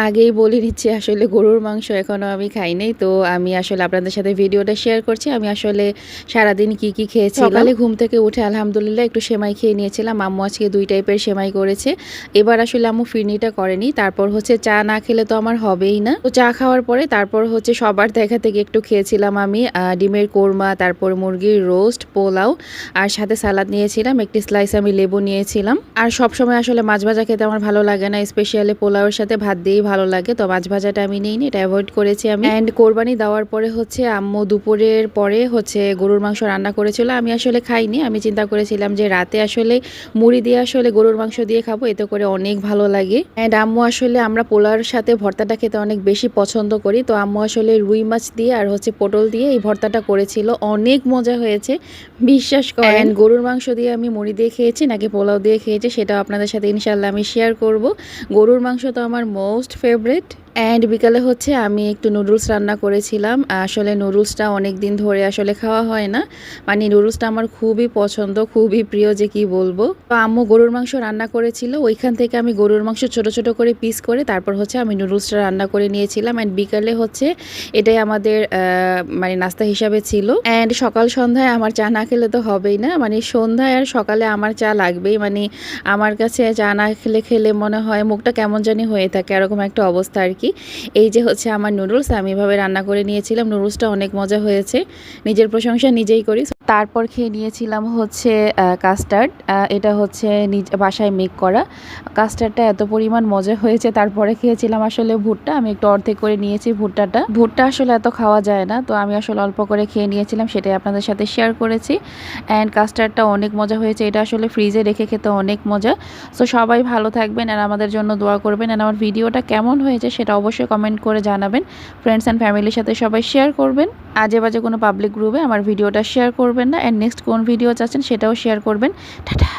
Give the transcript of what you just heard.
আগেই বলে নিচ্ছি আসলে গরুর মাংস এখনও আমি খাই নাই। তো আমি আসলে আপনাদের সাথে ভিডিওটা শেয়ার করছি। আমি আসলে সারাদিন কি খেয়েছিলাম। সকালে ঘুম থেকে উঠে আলহামদুলিল্লাহ একটু সেমাই খেয়ে নিয়েছিলাম। আম্মু আজকে ২ টাইপের সেমাই করেছে। এবার আসলে আম্মু ফিরনিটা করেনি। তারপর হচ্ছে চা না খেলে তো আমার হবেই না। তো চা খাওয়ার পরে তারপর হচ্ছে সবার দেখা থেকে একটু খেয়েছিলাম আমি ডিমের কোরমা, তারপর মুরগির রোস্ট, পোলাও আর সাথে সালাদ নিয়েছিলাম। একটি স্লাইস আমি লেবু নিয়েছিলাম। আর সবসময় আসলে মাছ ভাজা খেতে আমার ভালো লাগে না, স্পেশালি পোলাওয়ের সাথে ভাত দিয়েই ভালো লাগে। তো মাছ ভাজাটা আমি নিইনি, এটা অ্যাভয়েড করেছি আমি। অ্যান্ড কোরবানি দেওয়ার পরে হচ্ছে আম্মু দুপুরের পরে হচ্ছে গরুর মাংস রান্না করেছিল। আমি আসলে খাইনি, আমি চিন্তা করেছিলাম যে রাতে আসলে মুড়ি দিয়ে আসলে গরুর মাংস দিয়ে খাবো, এতে করে অনেক ভালো লাগে। অ্যান্ড আম্মু আসলে আমরা পোলাওর সাথে ভর্তাটা খেতে অনেক বেশি পছন্দ করি। তো আম্মু আসলে রুই মাছ দিয়ে আর হচ্ছে পটল দিয়ে এই ভর্তাটা করেছিল, অনেক মজা হয়েছে বিশ্বাস করেন। গরুর মাংস দিয়ে আমি মুড়ি দিয়ে খেয়েছি নাকি পোলাও দিয়ে খেয়েছি সেটাও আপনাদের সাথে ইনশাল্লাহ আমি শেয়ার করব। গরুর মাংস তো আমার মোস্ট ফেভারিট। অ্যান্ড বিকালে হচ্ছে আমি একটু নুডলস রান্না করেছিলাম। আসলে নুডলসটা অনেক দিন ধরে আসলে খাওয়া হয় না, মানে নুডলসটা আমার খুবই পছন্দ, খুবই প্রিয় যে কি বলবো। তো আম্মু গরুর মাংস রান্না করেছিল, ওইখান থেকে আমি গরুর মাংস ছোট ছোট করে পিস করে তারপর হচ্ছে আমি নুডলসটা রান্না করে নিয়েছিলাম। অ্যান্ড বিকালে হচ্ছে এটাই আমাদের মানে নাস্তা হিসাবে ছিল। অ্যান্ড সকাল সন্ধ্যায় আমার চা না খেলে তো হবেই না, মানে সন্ধ্যায় আর সকালে আমার চা লাগবেই। মানে আমার কাছে চা না খেলে মনে হয় মুখটা কেমন জানি হয়ে থাকে, এরকম একটা অবস্থা আর কি। এই যে হচ্ছে আমার নুডলস, আমি এভাবে রান্না করে নিয়েছিলাম। নুডলসটা অনেক মজা হয়েছে, নিজের প্রশংসা নিজেই করি। তারপর খেয়ে নিয়েছিলাম হচ্ছে কাস্টার্ড। এটা হচ্ছে বাসায় মেক করা কাস্টার্ডটা এত পরিমাণ মজা হয়েছে। তারপরে খেয়েছিলাম আসলে ভুট্টা, আমি একটু অর্ধেক করে নিয়েছি ভুট্টা আসলে এত খাওয়া যায় না, তো আমি আসলে অল্প করে খেয়ে নিয়েছিলাম, সেটাই আপনাদের সাথে শেয়ার করেছি। অ্যান্ড কাস্টার্ডটা অনেক মজা হয়েছে, এটা আসলে ফ্রিজে রেখে খেতে অনেক মজা। সো সবাই ভালো থাকবেন আর আমাদের জন্য দোয়া করবেন। আর আমার ভিডিওটা কেমন হয়েছে সেটা অবশ্যই কমেন্ট করে জানাবেন। ফ্রেন্ডস অ্যান্ড ফ্যামিলির সাথে সবাই শেয়ার করবেন। আজে বাজে কোনো পাবলিক গ্রুপে আমার ভিডিওটা শেয়ার করবেন না। অ্যান্ড নেক্সট কোন ভিডিও চাচ্ছেন সেটাও শেয়ার করবেন। টাটা।